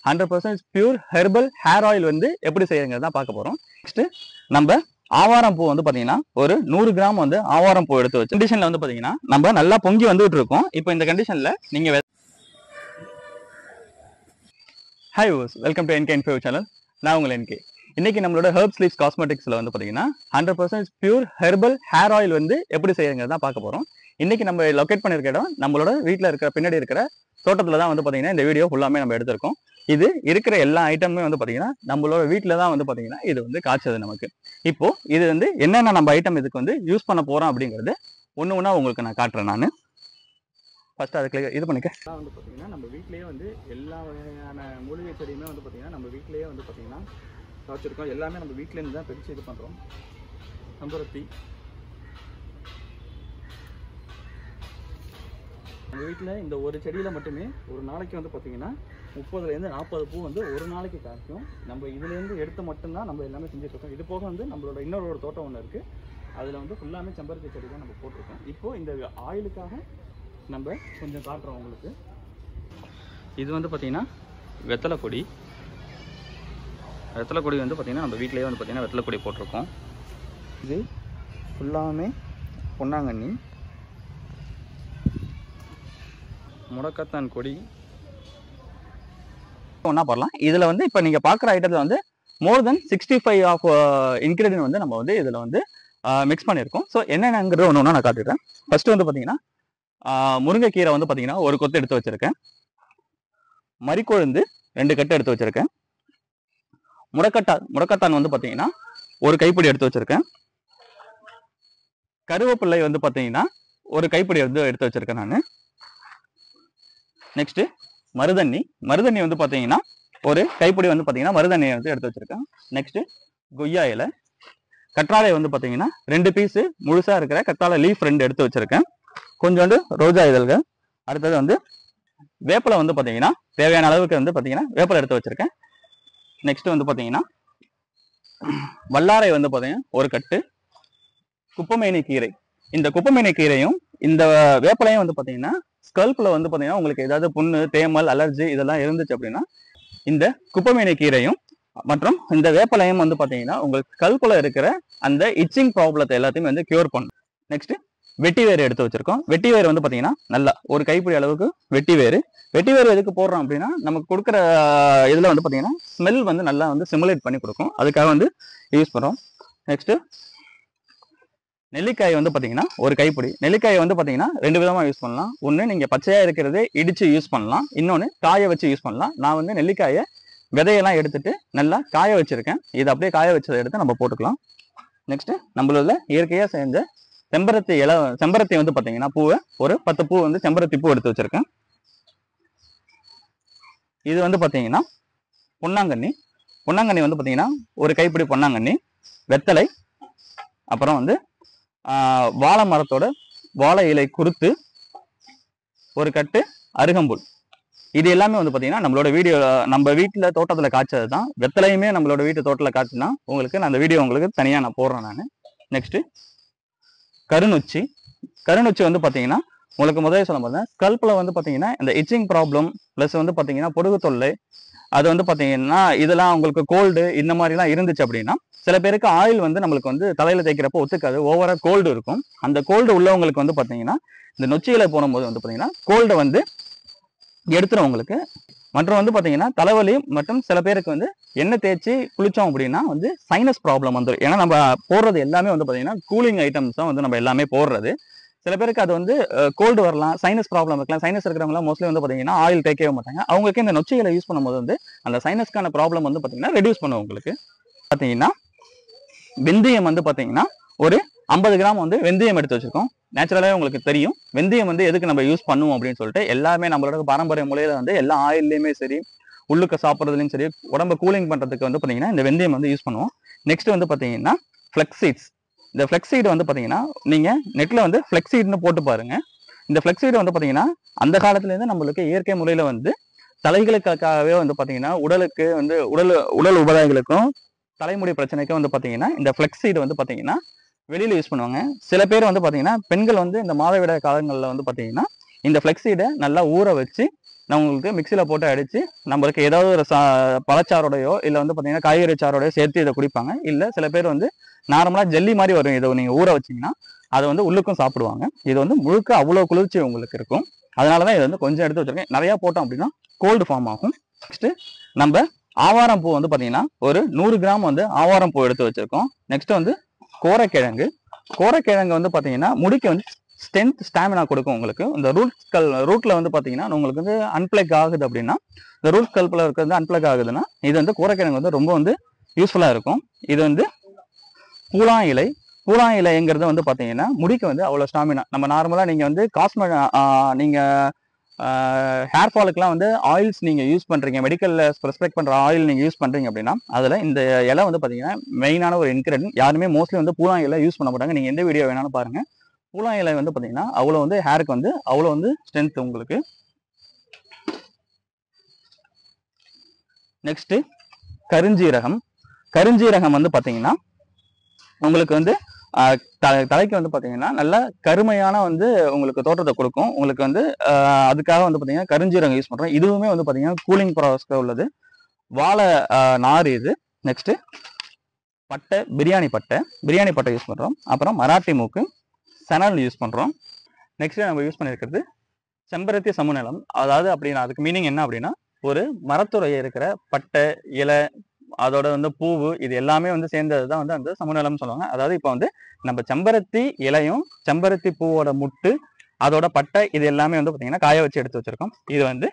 100% pure herbal hair oil வந்து எப்படி செய்யறதுங்கிறத தான் பார்க்க போறோம். நெக்ஸ்ட் நம்ம ஆவாரம் பூ வந்து பாத்தீங்கன்னா ஒரு 100 கிராம் வந்து ஆவாரம் பூ எடுத்து வச்சு கண்டிஷன்ல வந்து பாத்தீங்கன்னா நம்ம நல்லா பொங்கி வந்துட்டு இருக்கோம். இப்போ இந்த கண்டிஷன்ல நீங்க hi welcome to என்கே info channel. நான் உங்கள் என்கே. இன்னைக்கு நம்மளோட ஹெர்ப்ஸ் லீவ்ஸ் காஸ்மெட்டிக்ஸ்ல வந்து பாத்தீங்கன்னா 100% பியூர் ஹெர்பல் ஹேர் ஆயில் வந்து எப்படி செய்யறதுங்கிறத தான் பார்க்க போறோம். இன்னைக்கு நம்ம லொகேட் பண்ணிருக்க இடம் நம்மளோட வீட்டில் இருக்கிற பின்னாடி இருக்கிற தோட்டத்துல தான் வந்து பாத்தீங்கன்னா இந்த வீடியோ ஃபுல்லாமே நம்ம எடுத்திருக்கோம். இது இருக்கிற எல்லா ஐட்டமுமே வந்து பாத்தீங்கன்னா நம்மளோட வீட்டில தான் வந்து பாத்தீங்கன்னா இது வந்து காய்ச்சது நமக்கு. இப்போ இது வந்து என்னென்ன நம்ம ஐட்டம் இதுக்கு வந்து யூஸ் பண்ண போறோம் அப்படிங்கிறது ஒன்று ஒன்றா உங்களுக்கு நான் காட்டுறேன். நான் ஃபர்ஸ்ட் அதுக்கு இது பண்ணிக்க வந்து பாத்தீங்கன்னா நம்ம வீட்லயே வந்து எல்லா வகையான மூலிகை செடியுமே வந்து பாத்தீங்கன்னா நம்ம வீட்லயே வந்து பாத்தீங்கன்னா காய்ச்சிருக்கோம். எல்லாமே நம்ம வீட்டிலேருந்து தான் பிரித்து இது பண்ணுறோம். செம்பருத்தி நம்ம வீட்டில் இந்த ஒரு செடியில் மட்டுமே ஒரு நாளைக்கு வந்து பார்த்திங்கன்னா 30லேருந்து 40 பூ வந்து ஒரு நாளைக்கு காய்க்கும். நம்ம இதுலேருந்து எடுத்து மட்டும்தான் நம்ம எல்லாமே செஞ்சுட்ருக்கோம். இது போக வந்து நம்மளோட இன்னொரு தோட்டம் ஒன்று இருக்குது. அதில் வந்து ஃபுல்லாமே செம்பருத்தி செடி தான் நம்ம போட்டிருக்கோம். இப்போது இந்த ஆயிலுக்காக நம்ம கொஞ்சம் காட்டுறோம் உங்களுக்கு. இது வந்து பார்த்திங்கன்னா வெத்தலை கொடி. வெத்தலை கொடி வந்து பார்த்திங்கன்னா நம்ம வீட்டிலேயே வந்து பார்த்திங்கன்னா வெத்தலை கொடி போட்டிருக்கோம். இது ஃபுல்லாமே பொன்னாங்கண்ணி, முடக்கத்தான் கொடி ஒன்றா போடலாம். இதில் வந்து இப்போ நீங்கள் பார்க்குற ஐட்டத்தில் வந்து மோர் தென் 65 ஆஃப் இன்க்ரீடியன்ட் வந்து நம்ம வந்து இதில் வந்து மிக்ஸ் பண்ணியிருக்கோம். ஸோ என்னென்னங்கிறது ஒன்று ஒன்றா நான் காட்டிடுறேன். ஃபர்ஸ்ட் வந்து பார்த்தீங்கன்னா முருங்கைக்கீரை வந்து பார்த்தீங்கன்னா ஒரு கொத்து எடுத்து வச்சுருக்கேன். மறிக்கொழுந்து 2 கட்டு எடுத்து வச்சுருக்கேன். முடக்கத்தான் வந்து பார்த்தீங்கன்னா ஒரு கைப்பிடி எடுத்து வச்சுருக்கேன். கருவேப்பிள்ளை வந்து பார்த்தீங்கன்னா ஒரு கைப்பிடி வந்து எடுத்து வச்சுருக்கேன் நான். நெக்ஸ்ட் மருதண்ணி வந்து பார்த்தீங்கன்னா ஒரு கைப்பிடி வந்து பார்த்தீங்கன்னா மருதண்ணியை வந்து எடுத்து வச்சிருக்கேன். நெக்ஸ்ட் கொய்யா இலை, கற்றாழை வந்து பார்த்தீங்கன்னா 2 பீஸு முழுசாக இருக்கிற கற்றாழை லீஃப் 2 எடுத்து வச்சிருக்கேன். கொஞ்சோண்டு ரோஜா இதழ்கள். அடுத்தது வந்து வேப்பிலை வந்து பார்த்தீங்கன்னா தேவையான அளவுக்கு வந்து பார்த்தீங்கன்னா வேப்பிலை எடுத்து வச்சிருக்கேன். நெக்ஸ்ட் வந்து பார்த்தீங்கன்னா வல்லாரை வந்து பார்த்தீங்கன்னா ஒரு கட்டு, குப்பமேனி கீரை. இந்த குப்பமேனி கீரையும் இந்த வேப்பிலையும் வந்து பார்த்தீங்கன்னா ஸ்கல்ப்ல வந்து பார்த்தீங்கன்னா உங்களுக்கு ஏதாவது புண்ணு, தேமல், அலர்ஜி இதெல்லாம் இருந்துச்சு அப்படின்னா இந்த குப்பமேனி கீரையும் மற்றும் இந்த வேப்பலையும் வந்து பார்த்தீங்கன்னா உங்களுக்கு ஸ்கல்ப்ல இருக்கிற அந்த இச்சிங் ப்ராப்ளத்தை எல்லாத்தையும் வந்து கியூர் பண்ணும். நெக்ஸ்ட் வெட்டி வேறு எடுத்து வச்சிருக்கோம். வெட்டி வேறு வந்து பார்த்தீங்கன்னா நல்லா ஒரு கைப்பிடி அளவுக்கு வெட்டி வேறு எதுக்கு போடுறோம் அப்படின்னா நமக்கு கொடுக்குற இதில் வந்து பார்த்தீங்கன்னா ஸ்மெல் வந்து நல்லா வந்து சிமுலேட் பண்ணி கொடுக்கும். அதுக்காக வந்து யூஸ் பண்ணுறோம். நெக்ஸ்ட் நெல்லிக்காய் வந்து பார்த்தீங்கன்னா ஒரு கைப்பிடி. நெல்லிக்காயை வந்து பார்த்தீங்கன்னா 2 விதமாக யூஸ் பண்ணலாம். ஒன்று நீங்கள் பச்சையாக இருக்கிறதே இடித்து யூஸ் பண்ணலாம். இன்னொன்று காய வச்சு யூஸ் பண்ணலாம். நான் வந்து நெல்லிக்காயை விதையெல்லாம் எடுத்துட்டு நல்லா காய வச்சிருக்கேன். இது அப்படியே காய வச்சதை எடுத்து நம்ம போட்டுக்கலாம். நெக்ஸ்ட் நம்மளோட இயற்கையாக செஞ்ச செம்பருத்தி வந்து பார்த்தீங்கன்னா பூவை ஒரு 10 பூ வந்து செம்பருத்தி பூ எடுத்து வச்சிருக்கேன். இது வந்து பார்த்தீங்கன்னா பொன்னாங்கண்ணி வந்து பார்த்தீங்கன்னா ஒரு கைப்பிடி பொன்னாங்கண்ணி, வெத்தலை, அப்புறம் வந்து வாழை மரத்தோட வாழை இலை குறுத்து, ஒரு கட்டு அருகம்புல். இது எல்லாமே வந்து பார்த்தீங்கன்னா நம்ம வீட்டில் தோட்டத்தில் காய்ச்சது தான். வெத்தலையுமே நம்மளோட வீட்டு தோட்டத்தில் காய்ச்சுனா உங்களுக்கு நான் அந்த வீடியோ உங்களுக்கு தனியாக நான் போடுறேன் நான். நெக்ஸ்ட் கருநொச்சி வந்து பார்த்தீங்கன்னா உங்களுக்கு முதல்ல சொல்ல பார்த்தேன் ஸ்கல்ப்ல வந்து பார்த்தீங்கன்னா இந்த இச்சிங் ப்ராப்ளம் ப்ளஸ் வந்து பார்த்தீங்கன்னா பொடுகு தொல்லை, அது வந்து பார்த்தீங்கன்னா இதெல்லாம் உங்களுக்கு கோல்டு இந்த மாதிரிலாம் இருந்துச்சு அப்படின்னா சில பேருக்கு ஆயில் வந்து நம்மளுக்கு வந்து தலையில தேய்க்கிறப்போ ஒத்துக்காது, ஓவரா கோல்டு இருக்கும். அந்த கோல்டு உள்ளவங்களுக்கு வந்து பார்த்தீங்கன்னா இந்த நொச்சியில போடும்போது வந்து பார்த்தீங்கன்னா கோல்டை வந்து எடுத்துரும் உங்களுக்கு. மற்றும் வந்து பார்த்தீங்கன்னா தலைவலி மற்றும் சில பேருக்கு வந்து எண்ணெய் தேய்ச்சி குளிச்சோம் அப்படின்னா வந்து சைனஸ் ப்ராப்ளம் வந்துடும். ஏன்னா நம்ம போடுறது எல்லாமே வந்து பார்த்தீங்கன்னா கூலிங் ஐட்டம்ஸ் தான் வந்து நம்ம எல்லாமே போடுறது. சில பேருக்கு அது வந்து கோல்டு வரலாம், சைனஸ் ப்ராப்ளம் இருக்கலாம். சைனஸ் இருக்கிறவங்களாம் மோஸ்ட்லி வந்து பார்த்தீங்கன்னா ஆயில் தேய்க்கவே மாட்டாங்க. அவங்களுக்கு இந்த நொச்சிகளை யூஸ் பண்ணும்போது வந்து அந்த சைனஸ்க்கான ப்ராப்ளம் வந்து பார்த்தீங்கன்னா ரெடியூஸ் பண்ணும். உங்களுக்கு பார்த்தீங்கன்னா வெந்தயம் வந்து பார்த்தீங்கன்னா ஒரு 50 கிராம் வந்து வெந்தயம் எடுத்து வச்சிருக்கோம். நேச்சுரலாகவே உங்களுக்கு தெரியும் வெந்தயம் வந்து எதுக்கு நம்ம யூஸ் பண்ணுவோம் அப்படின்னு சொல்லிட்டு. எல்லாமே நம்மளோட பாரம்பரிய முறையில வந்து எல்லா ஆயில்லையுமே சரி, உள்ளுக்க சாப்பிட்றதுலையும் சரி, உடம்பு கூலிங் பண்ணுறதுக்கு வந்து பார்த்தீங்கன்னா இந்த வெந்தயம் வந்து யூஸ் பண்ணுவோம். நெக்ஸ்ட் வந்து பார்த்தீங்கன்னா ஃப்ளெக்ஸீட்ஸ். இந்த ஃப்ளெக்ஸீடு வந்து பார்த்தீங்கன்னா நீங்கள் நெட்டில் வந்து ஃப்ளெக்ஸீட்னு போட்டு பாருங்க. இந்த ஃப்ளெக்ஸீடு வந்து பார்த்தீங்கன்னா அந்த காலத்துலேருந்து நம்மளுக்கு இயற்கை முறையில் வந்து தலைகளுக்காகவே வந்து பார்த்தீங்கன்னா உடலுக்கு வந்து உடல் உபாதைகளுக்கும் தலைமுடி பிரச்சனைக்கும் வந்து பார்த்தீங்கன்னா இந்த ஃப்ளெக்ஸீடு வந்து பார்த்தீங்கன்னா வெளியில் யூஸ் பண்ணுவாங்க. சில பேர் வந்து பார்த்தீங்கன்னா பெண்கள் வந்து இந்த மாதவிடாய் காலங்களில் வந்து பார்த்தீங்கன்னா இந்த ஃப்ளெக்ஸீடை நல்லா ஊற வச்சு நான் உங்களுக்கு மிக்சியில் போட்டு அடித்து நம்மளுக்கு ஏதாவது ஒரு பழச்சாரோடையோ இல்லை வந்து பார்த்தீங்கன்னா காய்கறி சாரோடையோ சேர்த்து இதை குடிப்பாங்க. இல்லை சில பேர் வந்து நார்மலாக ஜெல்லி மாதிரி வரும், இதை நீங்கள் ஊற வச்சிங்கன்னா அதை வந்து உள்ளுக்கும் சாப்பிடுவாங்க. இது வந்து முழுக்க அவ்வளோ குளிர்ச்சி உங்களுக்கு இருக்கும். அதனால தான் இதை வந்து கொஞ்சம் எடுத்து வச்சிருக்கேன். நிறையா போட்டோம் அப்படின்னா கோல்டு ஃபார்ம் ஆகும். நெக்ஸ்ட்டு நம்ம ஆவாரம் பூ வந்து பார்த்தீங்கன்னா ஒரு 100 கிராம் வந்து ஆவாரம் பூ எடுத்து வச்சிருக்கோம். நெக்ஸ்ட் வந்து கோரைக்கிழங்கு. கோரைக்கிழங்கு வந்து பார்த்தீங்கன்னா முடிக்கு வந்து ஸ்ட்ரென்த் ஸ்டாமினா கொடுக்கும் உங்களுக்கு. இந்த ரூட்ல வந்து பார்த்தீங்கன்னா உங்களுக்கு வந்து அன்பிளக் ஆகுது அப்படின்னா, இந்த ரூட் ஸ்கல்ப்ல இருக்கிறது அன்பிளக் ஆகுதுன்னா இது வந்து கோரைக்கிழங்கு வந்து ரொம்ப வந்து யூஸ்ஃபுல்லாக இருக்கும். இது வந்து பூலா இலை. பூலா இலைங்கிறது வந்து பார்த்தீங்கன்னா முடிக்கு வந்து அவ்வளோ ஸ்டாமினா. நம்ம நார்மலாக நீங்கள் வந்து நீங்கள் ஹேர் ஃபாலுக்குலாம் வந்து ஆயில்ஸ் நீங்கள் யூஸ் பண்ணுறீங்க, மெடிக்கலில் ப்ரெஸ்கிரைப் பண்ணுற ஆயில் நீங்கள் யூஸ் பண்ணுறீங்க அப்படின்னா அதில் இந்த இலை வந்து பார்த்தீங்கன்னா மெயினான ஒரு இன்கிரிடியன்ட். யாருமே மோஸ்ட்லி வந்து பூலா இலை யூஸ் பண்ண மாட்டாங்க. நீங்கள் எந்த வீடியோ வேணாலும் பாருங்கள். பூலா இலை வந்து பார்த்தீங்கன்னா அவ்வளோ வந்து ஹேருக்கு வந்து அவ்வளோ வந்து ஸ்ட்ரென்த் உங்களுக்கு. நெக்ஸ்ட் கருஞ்சீரகம். கருஞ்சீரகம் வந்து பார்த்தீங்கன்னா உங்களுக்கு வந்து தலைக்கு வந்து பார்த்தீங்கன்னா நல்ல கருமையான வந்து உங்களுக்கு தோற்றத்தை கொடுக்கும். உங்களுக்கு வந்து அதுக்காக வந்து பார்த்தீங்கன்னா கருஞ்சீரகம் யூஸ் பண்ணுறோம். இதுவுமே வந்து பார்த்தீங்கன்னா கூலிங் ப்ராசஸ்க்கு உள்ளது. வாழை நார் இது. நெக்ஸ்ட் பட்டை, பிரியாணி பட்டை யூஸ் பண்ணுறோம். அப்புறம் மராட்டி மூக்கு, சணல் யூஸ் பண்ணுறோம். நெக்ஸ்ட் நம்ம யூஸ் பண்ணியிருக்கிறது செம்பருத்தி சமுநிலம். அதாவது அப்படின்னா அதுக்கு மீனிங் என்ன அப்படின்னா ஒரு மரத்துறையை இருக்கிற பட்டை, இலை, அதோட வந்து பூவு, இது எல்லாமே வந்து சேர்ந்தது தான் வந்து அந்த சமுநிலம் சொல்லுவாங்க. அதாவது இப்போ வந்து நம்ம செம்பருத்தி இலையும் செம்பருத்தி பூவோட முட்டு, அதோட பட்டை, இது எல்லாமே வந்து பார்த்தீங்கன்னா காய வச்சு எடுத்து வச்சிருக்கோம். இது வந்து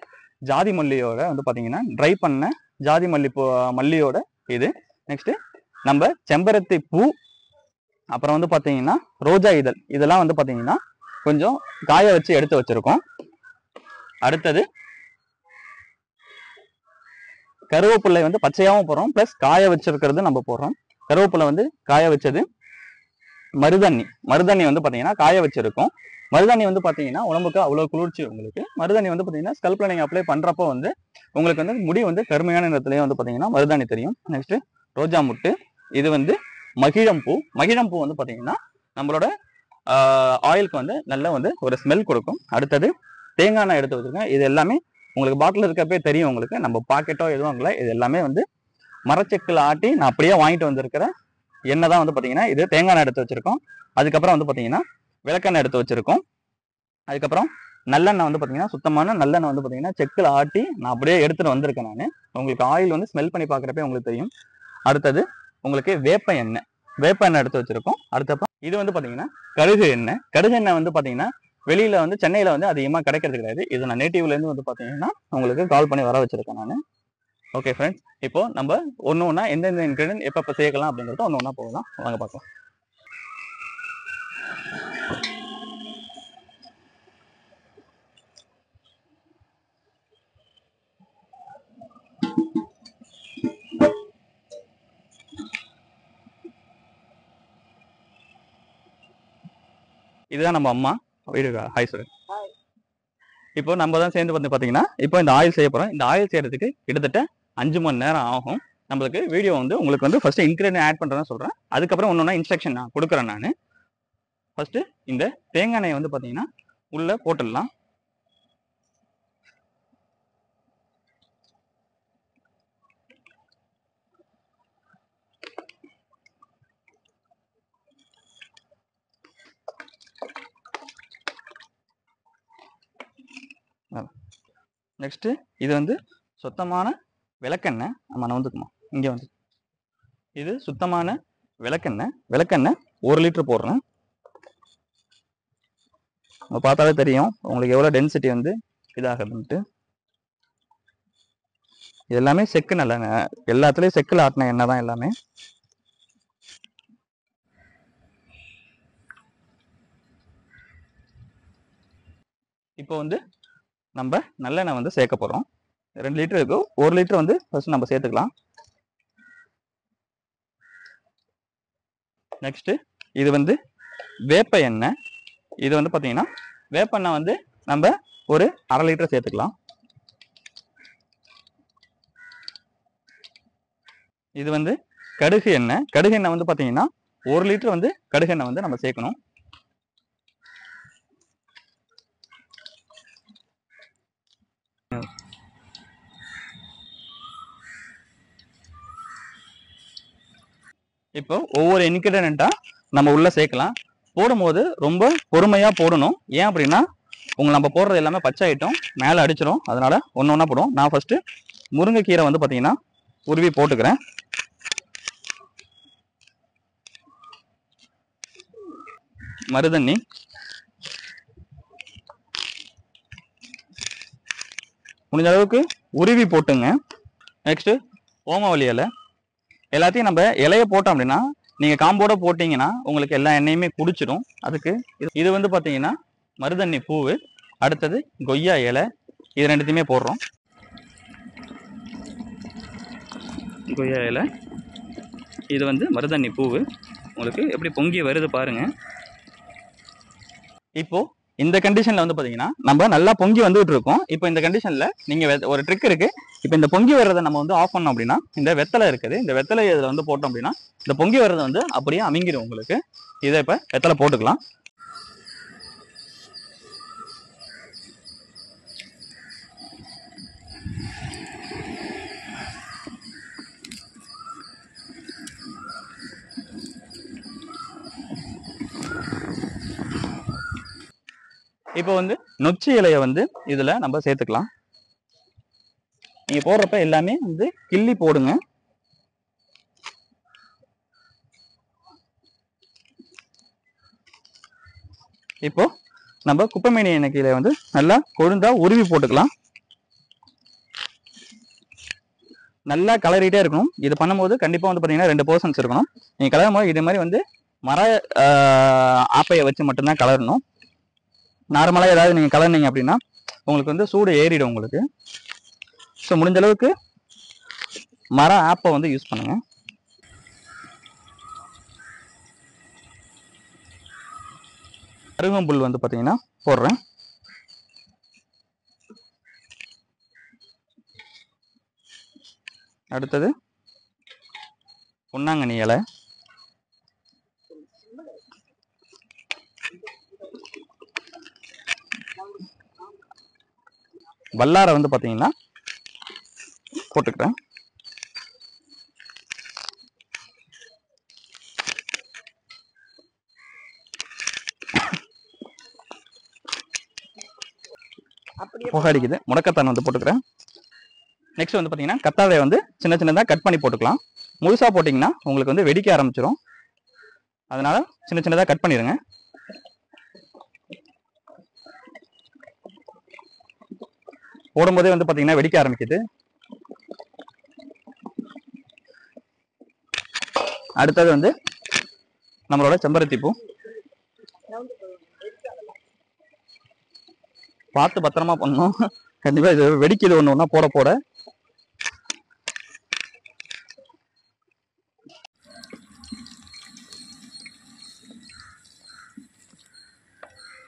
ஜாதி மல்லியோட வந்து பார்த்தீங்கன்னா ட்ரை பண்ண ஜாதி மல்லியோட இது. நெக்ஸ்ட் நம்ம செம்பருத்தி பூ, அப்புறம் வந்து பார்த்தீங்கன்னா ரோஜா இதழ், இதெல்லாம் வந்து பார்த்தீங்கன்னா கொஞ்சம் காய வச்சு எடுத்து வச்சிருக்கோம். அடுத்தது கருவேப்பிள்ளை வந்து பச்சையாகவும் போடுறோம், பிளஸ் காய வச்சிருக்கிறது நம்ம போடுறோம். கருவேப்பிள்ளை வந்து காய வச்சது. மருதாணி வந்து பார்த்தீங்கன்னா காய வச்சிருக்கோம். மருதாணி வந்து பார்த்தீங்கன்னா உடம்புக்கு அவ்வளோ குளிர்ச்சி உங்களுக்கு. மருதாணி வந்து பார்த்தீங்கன்னா ஸ்கல்ப்ல நீங்கள் அப்ளை பண்ணுறப்போ வந்து உங்களுக்கு வந்து முடி வந்து கருமையான நிறத்துலேயே வந்து பார்த்தீங்கன்னா மருதாணி தெரியும். நெக்ஸ்ட் ரோஜா முட்டு. இது வந்து மகிழம்பூ வந்து பார்த்தீங்கன்னா நம்மளோட ஆயிலுக்கு வந்து நல்ல வந்து ஒரு ஸ்மெல் கொடுக்கும். அடுத்தது தேங்காய் எண்ணெய் எடுத்து வச்சிருக்கேன். இது எல்லாமே உங்களுக்கு பாட்டில் இருக்கப்பே தெரியும் உங்களுக்கு. நம்ம பாக்கெட்டோ எதுவும் இல்லை, இது எல்லாமே வந்து மரச்செக்கில் ஆட்டி நான் அப்படியே வாங்கிட்டு வந்திருக்கிற எண்ணெய் தான் வந்து பார்த்தீங்கன்னா இது. தேங்காய் எண்ணெய் எடுத்து வச்சிருக்கோம். அதுக்கப்புறம் வந்து பார்த்தீங்கன்னா விளக்கெண்ணெய் எடுத்து வச்சிருக்கோம். அதுக்கப்புறம் நல்லெண்ணெய் வந்து பார்த்தீங்கன்னா சுத்தமான நல்லெண்ணெய் வந்து பார்த்தீங்கன்னா செக்கில் ஆட்டி நான் அப்படியே எடுத்துட்டு வந்திருக்கேன் நான். உங்களுக்கு ஆயில் வந்து ஸ்மெல் பண்ணி பார்க்குறப்பே உங்களுக்கு தெரியும். அடுத்தது உங்களுக்கு வேப்ப எண்ணெய் எடுத்து வச்சிருக்கோம். அடுத்தப்பறம் இது வந்து பார்த்தீங்கன்னா கடுகு எண்ணெய் வந்து பார்த்தீங்கன்னா வெளியில வந்து சென்னையில வந்து அதிகமாக கிடைக்கிறது கிடையாது. இது நான் நேட்டிவ்லேருந்து வந்து பார்த்தீங்கன்னா உங்களுக்கு கால் பண்ணி வர வச்சிருக்கேன் நான். ஓகே ஃப்ரெண்ட்ஸ், இப்போ நம்ம ஒன்று ஒன்றா எந்தெந்த இன்கிரிடியன்ட் எப்போ சேர்க்கலாம் அப்படிங்கிறத ஒன்று ஒன்றா போகலாம். வாங்க பார்க்கலாம். இதுதான் நம்ம அம்மா வீடு. Hi sir. இப்போ நம்ம தான் சேர்ந்து வந்து பார்த்தீங்கன்னா இப்போ இந்த ஆயில் செய்ய போகிறோம். இந்த ஆயில் செய்யறதுக்கு கிட்டத்தட்ட 5 மணி நேரம் ஆகும். நம்மளுக்கு வீடியோ வந்து உங்களுக்கு வந்து ஃபர்ஸ்ட் இன்கிரிடியன்ட் ஆட் பண்ணுறேன்னு சொல்கிறேன். அதுக்கப்புறம் ஒன்று இன்ஸ்ட்ரக்ஷன் நான் கொடுக்குறேன். நான் ஃபர்ஸ்ட் இந்த தேங்காய் எண்ணெயை வந்து பார்த்தீங்கன்னா உள்ள போட்டுடலாம். நெக்ஸ்ட் இது வந்து சுத்தமான விளக்கெண்ணெய். நம்ம நவுந்துக்குமா இங்கே வந்து இது சுத்தமான விளக்கெண்ணெய் 1 லிட்டர் போடுறேன். பார்த்தாலே தெரியும் உங்களுக்கு எவ்வளோ டென்சிட்டி வந்து இதாகுதுன்ட்டு. இது எல்லாமே செக்கு நல்லெண்ணெய், எல்லாத்துலேயும் செக்கில் ஆட்டின எண்ணெய் தான் எல்லாமே. இப்போ வந்து நம்ம நல்லெண்ணெய் வந்து சேர்க்க போகிறோம். 2 லிட்டர் இருக்கு. 1 லிட்டர் வந்து ஃபர்ஸ்ட் நம்ம சேர்த்துக்கலாம். நெக்ஸ்ட் இது வந்து வேப்ப எண்ணெய். இது வந்து பார்த்தீங்கன்னா வேப்ப எண்ணெய் வந்து நம்ம ஒரு 1/2 லிட்டர் சேர்த்துக்கலாம். இது வந்து கடுகு எண்ணெய் வந்து பார்த்தீங்கன்னா 1 லிட்டர் வந்து கடுகு எண்ணெய் வந்து நம்ம சேர்க்கணும். இப்போ ஒவ்வொரு இன்கிரிடியன்ட்டா நம்ம உள்ள சேர்க்கலாம். போடும்போது ரொம்ப பொறுமையா போடணும். ஏன் அப்படின்னா நம்ம போடுறது எல்லாமே பச்சை ஐட்டம், மேலே அடிச்சிடும். அதனால ஒன்று ஒன்றா போடுவோம். நான் ஃபர்ஸ்ட் முருங்கைக்கீரை வந்து பார்த்தீங்கன்னா உருவி போட்டுக்கிறேன். மருதண்ணி, முடிஞ்ச அளவுக்கு உருவி போட்டுங்க. நெக்ஸ்ட் ஓமவல்லி இலை, எல்லாத்தையும் நம்ம இலைய போட்டோம் அப்படின்னா நீங்க காம்போட போட்டீங்கன்னா உங்களுக்கு எல்லா எண்ணெயுமே குடிச்சிடும். அதுக்கு இது வந்து பாத்தீங்கன்னா மருதண்ணி பூவு, அடுத்தது கொய்யா இலை, இது ரெண்டுத்தையுமே போடுறோம். கொய்யா இலை, இது வந்து மருதண்ணி பூவு. உங்களுக்கு எப்படி பொங்கி வருது பாருங்க. இப்போ இந்த கண்டிஷன்ல வந்து பாத்தீங்கன்னா நம்ம நல்லா பொங்கி வந்துட்டு இருக்கோம். இப்போ இந்த கண்டிஷன்ல நீங்க ஒரு ட்ரிக் இருக்கு. இப்போ இந்த பொங்கி வர்றதை நம்ம வந்து ஆஃப் பண்ணோம் அப்படின்னா இந்த வெத்தலை இருக்குது, இந்த வெத்தலை இதில் வந்து போட்டோம் அப்படின்னா இந்த பொங்கி வர்றதை வந்து அப்படியே அமிங்கிடும் உங்களுக்கு. இதை இப்போ வெத்தலை போட்டுக்கலாம். இப்போ வந்து நொச்சி இலையை வந்து இதுல நம்ம சேர்த்துக்கலாம். நீங்க போடுறப்ப எல்லாமே வந்து கிள்ளி போடுங்க. இப்போ நம்ம குப்பைமேனி எண்ணெய்களை வந்து நல்லா கொழுந்தா உருவி போட்டுக்கலாம். நல்லா கலரிட்டே இருக்கணும். இது பண்ணும்போது கண்டிப்பா வந்து பாத்தீங்கன்னா 2 போர்ஷன்ஸ் இருக்கணும். நீங்க கலரும் போது இது மாதிரி வந்து மர ஆப்பையை வச்சு மட்டும்தான் கலரணும். நார்மலா ஏதாவது நீங்க கலர்னீங்க அப்படின்னா உங்களுக்கு வந்து சூடு ஏறிடும் உங்களுக்கு. ஸோ முடிஞ்ச அளவுக்கு மர ஆப்பை வந்து யூஸ் பண்ணுங்க. அருகம்புல் வந்து பாத்தீங்கன்னா போடுறேன். அடுத்தது பொன்னாங்கண்ணி இலை, வல்லாரை வந்து பாத்தீங்கன்னா போட்டுக்கிறேன். புகை அடிக்குது. முடக்கத்தான் வந்து போட்டுக்கிறேன். நெக்ஸ்ட் வந்து பாத்தீங்கன்னா கத்தாழையை வந்து சின்ன சின்னதாக கட் பண்ணி போட்டுக்கலாம். முழுசா போட்டிங்கன்னா உங்களுக்கு வந்து வெடிக்க ஆரம்பிச்சிடும். அதனால சின்ன சின்னதாக கட் பண்ணிடுங்க. போடும்போதே வந்து பாத்தீங்கன்னா வெடிக்க ஆரம்பிக்குது. அடுத்தது வந்து நம்மளோட செம்பருத்தி பூ. பார்த்து பத்திரமா பண்ணணும். கண்டிப்பா இது வெடிக்குது ஒன்று ஒன்றா போட போட.